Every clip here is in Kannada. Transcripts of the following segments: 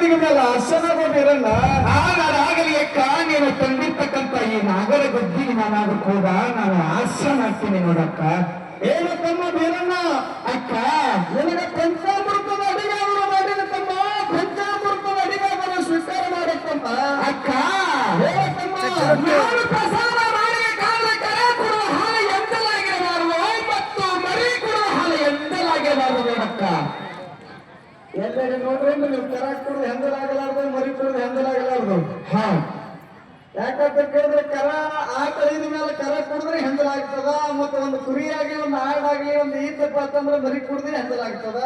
ಗದ್ದಿಗೆ ಮೇಲೆ ಅರ್ಶನಾಗೋದಿರಲ್ಲ ಆಗಲಿ ಅಕ್ಕ ನೀನು ತಂದಿರ್ತಕ್ಕಂಥ ಈ ನಾಗರ ಗದ್ದಿಗೆ ನಾನಾದ್ರೂ ಕೂಡ ನಾನು ಆಸನಾಗ್ತೀನಿ ನೋಡಕ್ಕ. ಏನು ತಮ್ಮ ಬೀರಣ್ಣ ಅಕ್ಕ ನಿನಗೆ ಪಂಚಾಮೃತದ ಅಡಿಗಾದರೂ ಮಾಡಿದ ತಮ್ಮ, ಪಂಚಾಮೃತದ ಅಡಿಗಾದರೂ ಸ್ವೀಕಾರ ಮಾಡತ್ತಮ್ಮ ಅಕ್ಕ. ಹೇಳತ್ತಮ್ಮ ನಾನು ಪ್ರಸಾದ ಮಾಡಿ ಕಾಲ ಕರೆ ಕೊಡುವ ಹಾಲು ಎಂದಲಾಗಿರಬಾರದು ಮತ್ತು ಮರಿ ಕೊಡುವ ಹಾಲು ಎಂದಲಾಗಿರಬಾರದು ನೋಡಕ್ಕ. ಎಲ್ಲೆಡೆ ನೋಡ್ರಿ ನೀವು ಕರ ಕೊಡೋದು ಹೆಂದಲಾಗಲಾರ್ದು, ಮರಿ ಕೊಡೋದು ಹೆಂದಲಾಗಲಾರ್ದು. ಹಾ ಯಾಕಂತ ಕೇಳಿದ್ರೆ ಕರ ಆಟ ಐದ ಮೇಲೆ ಕರ ಕುಡಿದ್ರೆ ಹೆಂದಲಾಗ್ತದ, ಮತ್ತೆ ಒಂದು ಕುರಿಯಾಗಿ ಒಂದು ಆಡಾಗ್ಲಿ ಒಂದು ಈತಪ್ಪ ಅಂತಂದ್ರೆ ಮರಿ ಕುಡಿದ್ರೆ ಹೆಂದಲಾಗ್ತದ.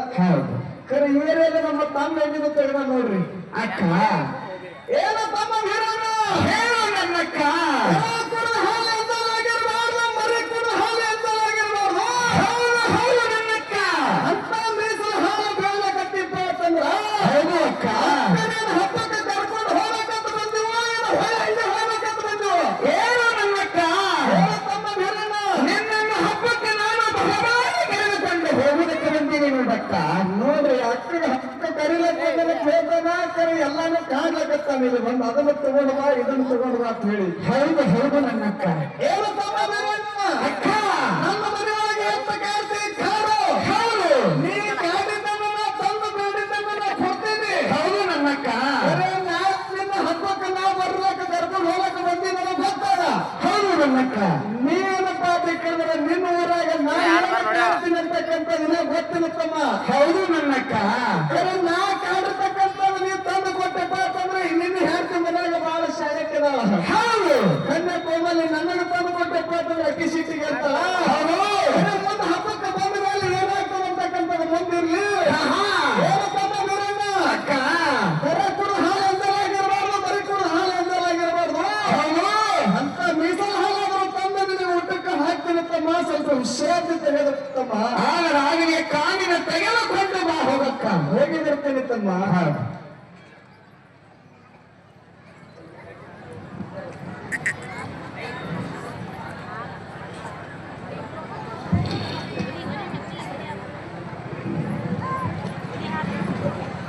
ಕರೆ ಇವರೆಲ್ಲ ನಮ್ಮ ತಮ್ಮ ಹೆಂಗಿನ ತೆಗೆದ ನೋಡ್ರಿ ಅಕ್ಕ. ಏನ ತಮ್ಮ ಹೇಳು ನನ್ನಕ್ಕ, ಹಾಲು ಎಂದಲಾಗಿರ್ಬಾರ್ದು, ಮರಿ ಕುಡಿದ ಹಾಲು ಎಂದಲಾಗಿರ್ಬಾರ್ದು. ಹೌದು ನನ್ನಕ್ಕ, ಅಂತ ಮೀಸಲು ಹಾಲು ಬೇಡ ಕಟ್ಟಿಪ್ಪ ಅಂತಂದ್ರ ಹೌದು ಅಕ್ಕ. ಹಬ್ಬಕ್ಕೆ ಕರ್ಕೊಂಡು ಹೋಗಕಂತ ಬಂದಿವ ಏನು ನನ್ನಕ್ಕ. ನಿನ್ನನ್ನು ಹಬ್ಬಕ್ಕೆ ನಾನು ಬಹಳವಾಗಿ ಕರೆದುಕೊಂಡು ಹೋಗುವುದಕ್ಕೆ ಬಂದೀನಿ ನೋಡಕ್ಕ. ನೋಡ್ರಿ ಅಕ್ಕಗೆ ಹಕ್ಕ ಕರಿಲಕ್ಕೆ ಹೇಳ್ತಾನ, ಕರಿ ಎಲ್ಲಾನು ಕಾಡ್ಲಕತ್ತಾನ. ಇಲ್ಲಿ ಬಂದು ಅದನ್ನು ತಗೊಂಡು ಬಾ ಇದನ್ನು ತಗೊಂಡು ಬಾ ಅಂತ ಹೇಳಿ. ಹೌದು ಹೌದು ನನ್ನಕ್ಕ. ಏನು ತಮ್ಮ ಅಕ್ಕ ನಮ್ಮ ಮನೆಯೊಳಗೆ ಎಂತ ಕಾಡ್ತಿ ಕಾಡು. ಹೌದು ನೀ ಕಾಡಿದ್ದನ್ನು ತಂದು ಬೇಡಿದ್ದನ್ನು ಕೊಡ್ತೀನಿ. ಹೌದು ನನ್ನಕ್ಕ. ಹಬ್ಬಕ್ಕೆ ನಾವು ಬರ್ಲಕ್ಕೆ ಕರ್ಕೊಂಡು ಹೋಗಕ್ಕೆ ಬಂದಿದ್ದ ಗೊತ್ತಾಗ. ಹೌದು ನನ್ನಕ್ಕ. ನೀನಪ್ಪ ಬೇಕಂದ್ರೆ ನಿನ್ನ ಊರಾಗ ನಾನು ಅಂತಕ್ಕಂಥದ್ದು ಗೊತ್ತಿರುತ್ತಮ್ಮ. ಹೌದು ನನ್ನಕ್ಕ. ನಾ ಕಾಡಿರ್ತಕ್ಕಂಥದ್ದು ನೀವು ತಂದು ಕೊಟ್ಟಪ್ಪ ಅಂತಂದ್ರೆ ನಿನ್ನ ಹೆಂಡತಿ ಮನೆಯಾಗ ಬಹಳ ಶಾಲೆಕ್ಕಿದಾಳ. ಹೌದು ಕನ್ಯಾಕುಮಾರಿ ನನಗೆ ತಂದು ಕೊಟ್ಟಪ್ಪ ಅಂತಂದ್ರೆ ಅಕ್ಕಿ ಸಿಟ್ಟಿಗೆ ಇರ್ತಾಳ. ಮುಂದೆ ಹಬ್ಬಕ್ಕೆ ಬಂದ ಮೇಲೆ ಏನಾಗ್ತದೆ ಅಂತಕ್ಕಂಥದ್ದು ಮುಂದಿರ್ಲಿ. ಅಕ್ಕ ಕರ ಕೂಡ ಹಾಲು ಎಂದಲಾಗಿರ್ಬಾರ್ದು, ಮರಿ ಕೂಡ ಹಾಲು ಎಂದಲಾಗಿರ್ಬಾರ್ದು. ಅಂತ ಮೀಸಲು ಹಾಲಾದರೂ ತಂದು ನೀವು ಊಟಕ್ಕೆ ಹಾಕ್ತಿರುತ್ತಮ್ಮ. ಸ್ವಲ್ಪ ವಿಶ್ರಾಂತಿ ತೆಗೆದುತ್ತಮ್ಮ. ಆಗಲಿ ಕಾಣಿನ ತೆಗೆದುಕೊಂಡು ಬಾ ಹೋಗಕ್ಕ. ಹೋಗಿದಿರ್ತೇನೆ ತಮ್ಮ.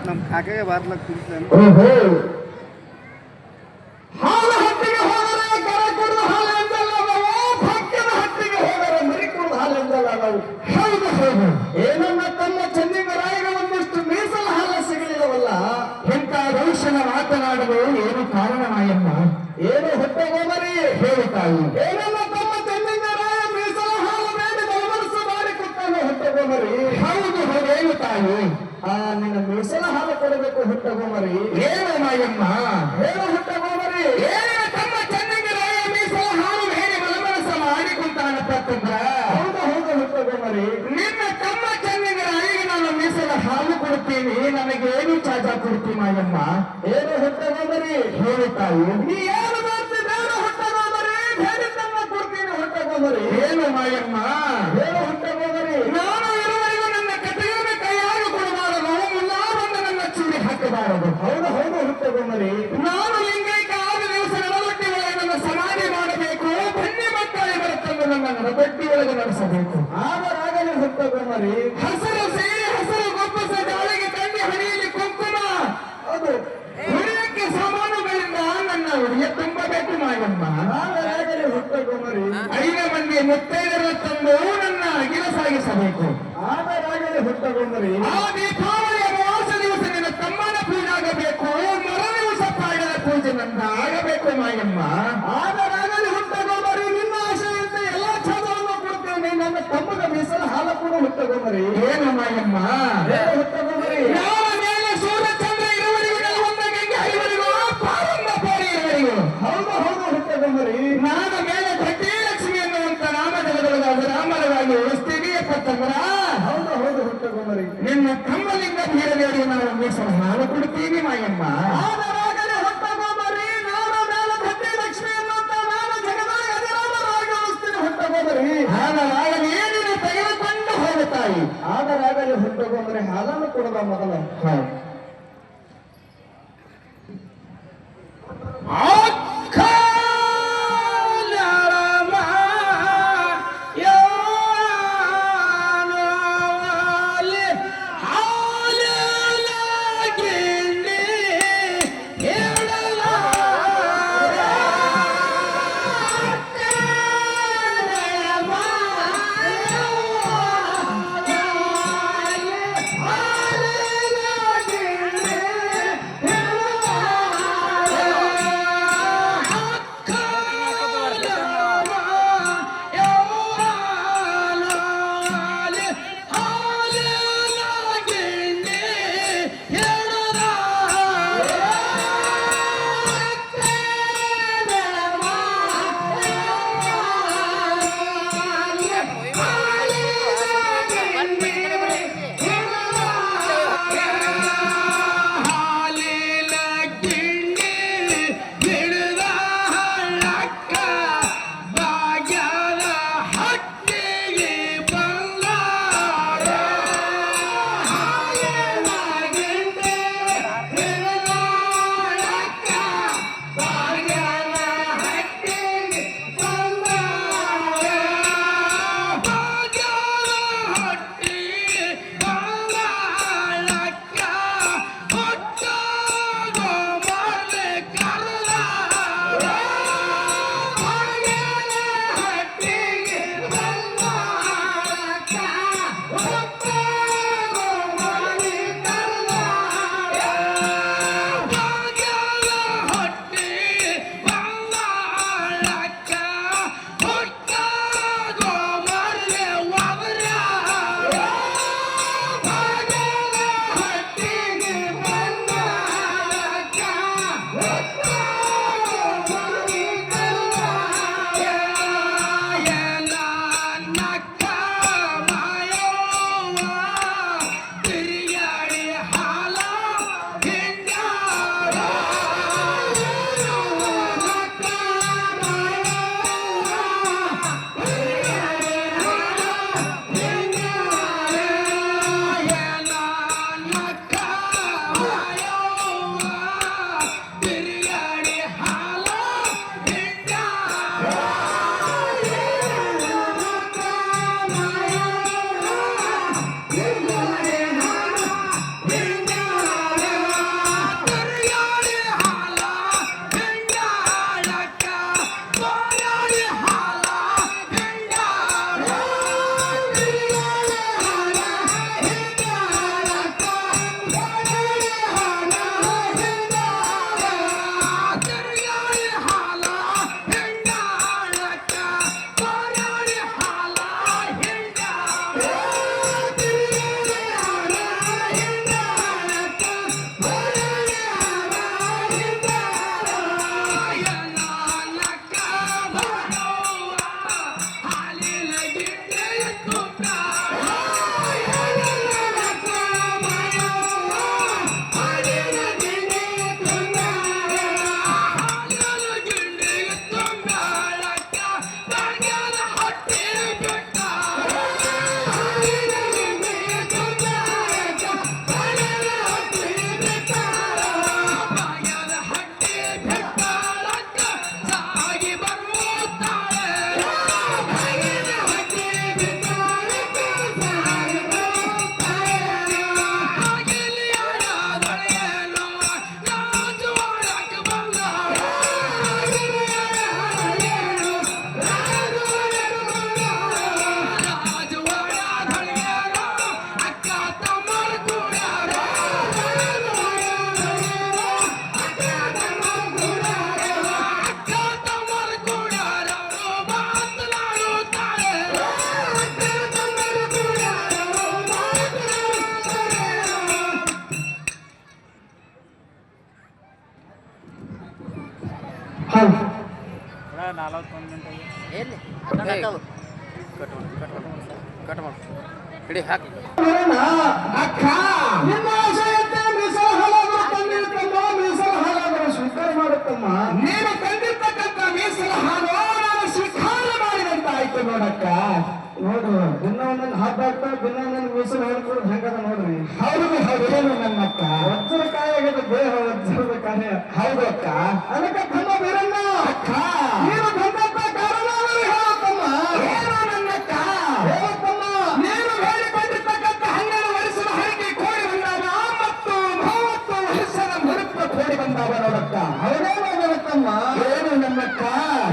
ನಮ್ಮ ಕಾಕೆಗೆ ಬಾರ್ಲಕ್ಕೆ ಹಾಲು ಹಟ್ಟಿಗೆ ಹೋದರೆ ಕರ ಕೊಡುವ ಹಾಲು ಎಂದಲ್ಲ ನಾವು, ಭಕ್ತನ ಹಟ್ಟಿಗೆ ಹೋದರೆ ಮರಿ ಕೊಡುವ ಹಾಲು ಎಂದಲ್ಲ ನಾವು. ಹೌದು ಹೌದು. ಏನನ್ನ ತಮ್ಮ ಚೆನ್ನಿಗರಾಯಿಗೆ ಒಂದಿಷ್ಟು ಮೀಸಲು ಹಾಲು ಸಿಗಲಿಲ್ಲವಲ್ಲ. ಇಂಥ ರೋಷನ ಮಾತನಾಡಲು ಏನು ಕಾರಣ ನಾಯಮ್ಮ? ಏನು ಹೊಟ್ಟೆಗೋಮರಿ ಹೇಳುತ್ತಾಯಿ. ಏನನ್ನ ತಮ್ಮ ಚೆನ್ನಿಗರಾಯ ಮೀಸಲು ಹಾಲು ಬೇಡಿ ಬಲಮನಸ್ಸು ಮಾಡಿಕೊಡ್ತಾನೆ ಹೊಟ್ಟೆಗೋಮರಿ. ಹೌದು ಹೌದು ಹೇಳುತ್ತಾಯಿ. ನಿನ್ನ ಮೀಸಲ ಹಾಲು ಕೊಡಬೇಕು ಹುಟ್ಟಗೋಮರಿ. ಏನು ಮಾಯಮ್ಮ ಹೇಳು ಹುಟ್ಟಗೋಮರಿ. ಏನು ತಮ್ಮ ಚೆನ್ನಿಗರಾಯ ಮೀಸಲ ಹಾಲು ಹೇಳಿ ಬಲಮನಸ್ಸ ಮಾಡಿಕೊಂತಾನಪ್ಪ ತಂದ್ರ. ಹೌದು ಹೌದು ಹುಟ್ಟಗೋಮರಿ. ನಿನ್ನ ತಮ್ಮ ಚೆನ್ನಿಗರಾಯಿಗೆ ನಾನು ಮೀಸಲ ಹಾಲು ಕೊಡ್ತೀನಿ, ನನಗೇನು ಚಾಜ ಕೊಡ್ತೀನಿ ಮಾಯಮ್ಮ. ಏನು ಹುಟ್ಟಗೋಮರಿ ಹೇಳುತ್ತಾಯಿ. ನೀ ಏನು ಮಾಡ್ತಿದ್ದೇನು ಹುಟ್ಟಗೋಮರಿ, ಹೇಳಿ ತಮ್ಮ ಕೊಡ್ತೀನಿ ಹುಟ್ಟಗೋಮರಿ. ಏನು ಮಾಯಮ್ಮ ಹೇಳು ಹುಟ್ಟಗೋಮರಿ. ನಾನು ಇರುವರೆಗೂ ನನ್ನ ಕಥೆಯನ್ನು ಕೈಯಾಗಿ ಕೊಡಬಾರದು, ಮುಲ್ಲಾ ಬಂದು ನನ್ನ ಚೂಡಿ ಹಾಕಬಾರದು. ಹೌದು ಹೌದು ಹುಟ್ಟಗೋಮರಿ. ನಾನು ಲಿಂಗೈಕ 6 ದಿವಸ ನಡವಟ್ಟಿ ಒಳಗೆ ನನ್ನ ಸಮಾಧಿ ಮಾಡಬೇಕು, ಬನ್ನಿ ಮಕ್ಕಳಿಗೆ ಬರುತ್ತಂದು ನನ್ನ ನಡವಟ್ಟಿ ಒಳಗೆ ನಡೆಸಬೇಕು. ಆಗಲಿ ಹುಟ್ಟಗೋಮರಿ. ಹಸಿರು ಸೇರಿ ಹಸಿರು ಗೊಬ್ಬಸ ಗಾಳಿಗೆ ತಂಡಿ ಹಣಿಯಲ್ಲಿ ಕುಂಕುಮ, ಅದು ಹುಡಿಯಕ್ಕೆ ಸಾಮಾನುಗಳಿಂದ ನನ್ನ ಹುಡಿಯ ತುಂಬಬೇಕು ಮಾಯಮ್ಮ. ಆಗಲಿ ಹುಟ್ಟಗೋಮರಿ. 5 ಮಂದಿ ಮುತ್ತೈದರ ತಂದು ನನ್ನ ಅಗಿಲ ಸಾಗಿಸಬೇಕು. ಆಗಲಿ ಹುಟ್ಟಗೋಮರಿ. ಆ ದೀಪಾವಳಿ ಅಮಾವಾಸ ದಿವಸ ನಿನ್ನ ತಮ್ಮನ ಪೂಜೆ ಆಗಬೇಕು, ಮರ ದಿವಸ ಪಾಡದ ಪೂಜೆ ನನ್ನ ಆಗಬೇಕು ಮಾಯಮ್ಮ. ಆಗಲಿ ಹುಟ್ಟಗೋಮರಿ. ನಿನ್ನ ಆಶೆಯಿಂದ ಎಲ್ಲ ಛಲವನ್ನು ಕೊಡ್ತೇನೆ, ನನ್ನ ತಮ್ಮನ ಮೀಸಲು ಹಾಲು ಕೂಡ ಹುಟ್ಟಗೋಮರಿ. ಏನು ಮಾಯಮ್ಮ ಹುಟ್ಟಗೋಮರಿ. ಯಾವ ಮೇಲೆ ಸೂರ್ಯಚಂದ್ರ ಇರುವವರೆಗೂ ಒಂದ ಗಂಗೆ ಹರಿವರೆಗೂ ಪಾರಂಬ ಪಾರಿ ಇರುವರೆಗೂ. ಹೌದು ಹೌದು ಹುಟ್ಟಗೋಮರಿ. ನಾನ ಮೇಲೆ ಭಟ್ಟಿ ಲಕ್ಷ್ಮಿ ಎನ್ನುವಂತ ನಾಮದೊಳಗಾದ ರಾಮರವಾಗಿ ಉಳಿಸ್ತೀನಿ ಪತ್ತಂದ್ರ. ಹೌದು ಹೌದು ಹುಟ್ಟಗೋಮರಿ. ನಿನ್ನ ತಮ್ಮಲಿಂಗ ಬೀರದೇವರಿಗೆ ನಾವು ಮೀಸಲು ಹಾಲು ಕೊಡ್ತೀನಿ ಮಾಯಮ್ಮ. ಆಗಲಿ ಹುಟ್ಟಗೋಮರಿ. ನಾನು ಮೇಲೆ ಭಟ್ಟಿ ಲಕ್ಷ್ಮಿ ಎನ್ನುವಂತ ನಾನು ಜಗದಾಗ ಅಧಿರಾಮರವಾಗಿ ಉಳಿಸ್ತೀನಿ ಹುಟ್ಟಗೋಮರಿ. ಹಾಗಾಗಲಿ ನೀನು ತೆಗೆದುಕೊಂಡು ಹೋಗುತ್ತಾಯಿ. ಆಗಲಿ ಹುಟ್ಟಗೋಮರಿ. ಹಾಲನ್ನು ಕೊಡದ ಮೊದಲ ಹೌದು. 41 ಗಂಟೆ ಎಲ್ಲಿ ಕಟ್ ಮಾಡು ಹಿಡಿ ಹಾಕಿ ನೋಡೋಣ, ಅಕ್ಕ ನಿನ್ನ ಆಶಯಂತೆ ಮೀಸಲು ಹಾಲಾದರೂ ತಂದಿರ್ತಮ್ಮ, ಮೀಸಲು ಹಾಲಾದರೂ ಸ್ವೀಕಾರ ಮಾಡುತ್ತಮ್ಮ. ನೀನು ತಂದಿರ್ತಕ್ಕಂಥ ಮೀಸಲು ಹಾಲು ನಾನು ಸ್ವೀಕಾರ ಮಾಡಿದಂತಾಯ್ತು ನೋಡಕ್ಕ. ನೋಡು, ದಿನ ಒಂದೊಂದು ಹಬ್ಬ ಆಗ್ತಾ ದಿನ ಒಂದೊಂದು ಮೀಸಲು ಹೇಳ್ಕೊಡು ಹೆಂಗದ ನೋಡ್ರಿ. ಹೌದು ಹೌದು, ಏನು ನನ್ನಕ್ಕ ವಜ್ರ ಕಾಯ ಆಗದ ದೇಹ ವಜ್ರದ ಕಾಯ. ಹೌದು ಅಕ್ಕ. ಅದಕ್ಕೆ ತಮ್ಮ ಬೇರನ್ನ ಅಕ್ಕ ನೀನು ಬಂದಂತ ಕಾರಣ ಹೇಳತ್ತಮ್ಮ. ಏನು ನನ್ನಕ್ಕ ಹೇಳತ್ತಮ್ಮ, ನೀನು ಹೇಳಿಕೊಂಡಿರ್ತಕ್ಕಂಥ 12 ವರ್ಷದ ಹರಕೆ ಕೋಡಿ ಬಂದಾವ ಮತ್ತು 30 ವರ್ಷದ ಮರುಪ ಕೋಡಿ ಬಂದಾವ ನೋಡಕ್ಕ. ಹೌದೇನೋ ಹೇಳತ್ತಮ್ಮ. ಏನು ನನ್ನಕ್ಕ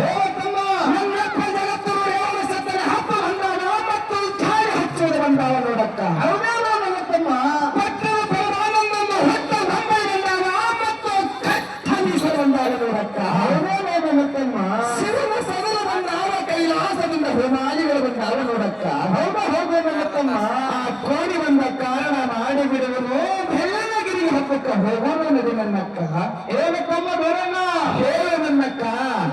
ಹೇಳತ್ತಮ್ಮ. ನನ್ನಪ್ಪ ಜಗತ್ತು ಯಾವ ಸತ್ತನ ಹಬ್ಬ ಬಂದಾವ ಮತ್ತು ಚಾಳಿ ಹಚ್ಚೋದು ಬಂದಾವ ನೋಡಕ್ಕ. ಹೌದೇನೋ ನನ್ನತ್ತಮ್ಮ. ಪಟ್ಟಣ ಪರಮಾನಂದನ್ನು ಹೊತ್ತ ನಂಬೈ ಬಂದಾವ ಮತ್ತು ಕಟ್ಟನಿಸಲು ಬಂದಾವ ನೋಡಕ್ಕ. ಹೌದೇನೋ ನನ್ನತ್ತಮ್ಮ. ಶಿವನ ಸದನ ಬಂದಾವ, ಕೈಲಾಸದಿಂದ ಹೋಮಾಲಿಗಳು ಬಂದಾವ ನೋಡಕ್ಕ. ಹೌದ ಹೌದು ನನ್ನತ್ತಮ್ಮ. ಆ ಕೋಡಿ ಬಂದ ಕಾರಣ ಮಾಡಿ ಬಿಡುವನು ಬೆಳ್ಳಗಿರಿ ಹಬ್ಬಕ್ಕೆ ಹೋಗೋಣ ನದಿ ನನ್ನಕ್ಕ. ಏನಕ್ಕಮ್ಮ ಬರೋಣ ಹೇಳು ನನ್ನಕ್ಕ.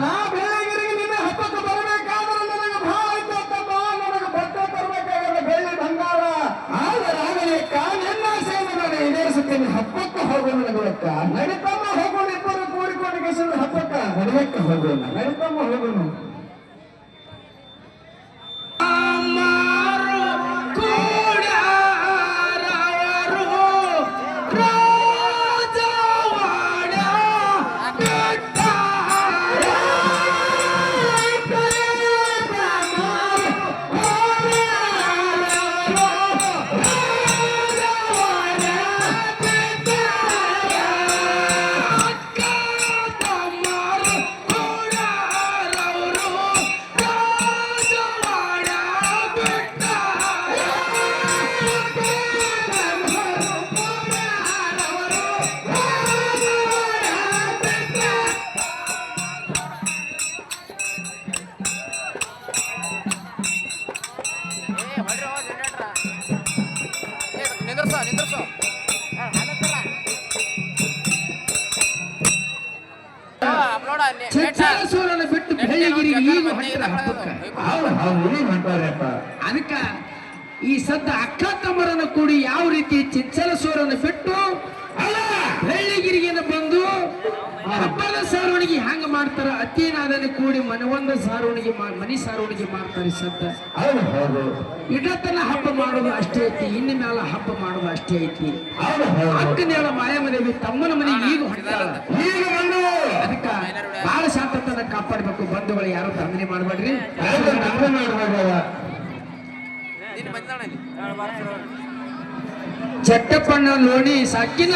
ನಾ ಬೆಳ್ಳಗಿರಿಗೆ ನಿನ್ನ ಹಬ್ಬಕ್ಕೆ ಬರಬೇಕಾದ್ರೆ ನನಗೆ ಭಾಳ ಇದ್ದತ್ತಮ್ಮ. ನನಗೆ ಬಟ್ಟೆ ತರಬೇಕಾದ್ರೆ ಬೆಳ್ಳಿ ಬಂಗಾರ ಆದರಾಗಲಿಕ್ಕ ನನ್ನ ಆಸೆಯನ್ನು ನಾನು ಈಡೇರಿಸುತ್ತೇನೆ. ಹಬ್ಬಕ್ಕೆ ಹೋಗೋಣ ನಗುವಕ್ಕ. ನಡಿತಮ್ಮ ಹೋಗೋಣ, ಇಬ್ಬರು ಕೂಡಿಕೊಂಡು ಕೆಸರು ಹಬ್ಬಕ್ಕ ನಡಿಯಕ್ಕೆ ಹೋಗೋಣ. ನಡಿತಮ್ಮ ಹೋಗೋಣ. ನಿಂದ್ರಸೋ ಚಿತ್ತಾಸೂರನ ಬಿಟ್ಟು ಬೆಳ್ಳಗಿರಿಗೆ ಈಗ ಹೊಂಟಿರ ಹಬ್ಬಕ್ಕೆ. ಅದಕ್ಕ ಈ ಸದ್ದ ಅಕ್ಕ ತಮ್ಮರನ್ನು ಕೂಡಿ ಯಾವ ರೀತಿ ಚಿಚ್ಚಲಸೂರನ್ನು ಬಿಟ್ಟು ಅಲ್ಲ ಬೆಳ್ಳಗಿರಿಗೆನ ಬಂದು ಹಬ್ಬದ ಸಾರುವಣಿಗೆ ಹಂಗ ಮಾಡ್ತಾರ. ಅತ್ಯನಾದನೆ ಕೂಡಿ ಮನವೊಂದ ಸಾರುವಣಿಗೆ ಮನಿ ಸಾರುವಣಿಗೆ ಮಾಡ್ತಾರೆ. ಸದ್ದ ಇಡತನ ಹಬ್ಬ ಮಾಡೋದು ಅಷ್ಟೇ ಐತಿ, ಇನ್ನ ಮ್ಯಾಲ ಹಬ್ಬ ಮಾಡೋದು ಅಷ್ಟೇ ಐತಿ. ಅಕ್ಕನೇಳ ಮಾಯಮದೇವಿ ತಮ್ಮನ ಮನೆಗೆ ಈಗ ಹೊಂಟಾಳ. ಅದಕ್ಕ ಬಹಳ ಶಾಂತತನ ಕಾಪಾಡಬೇಕು. ಬಂಧುಗಳು ಯಾರು ತೊಂದರೆ ಮಾಡಬೇಡ್ರಿ. ಚಟ್ಟಪ್ಪಣ್ಣ ಲೋಣಿ ಸಾಕಿನ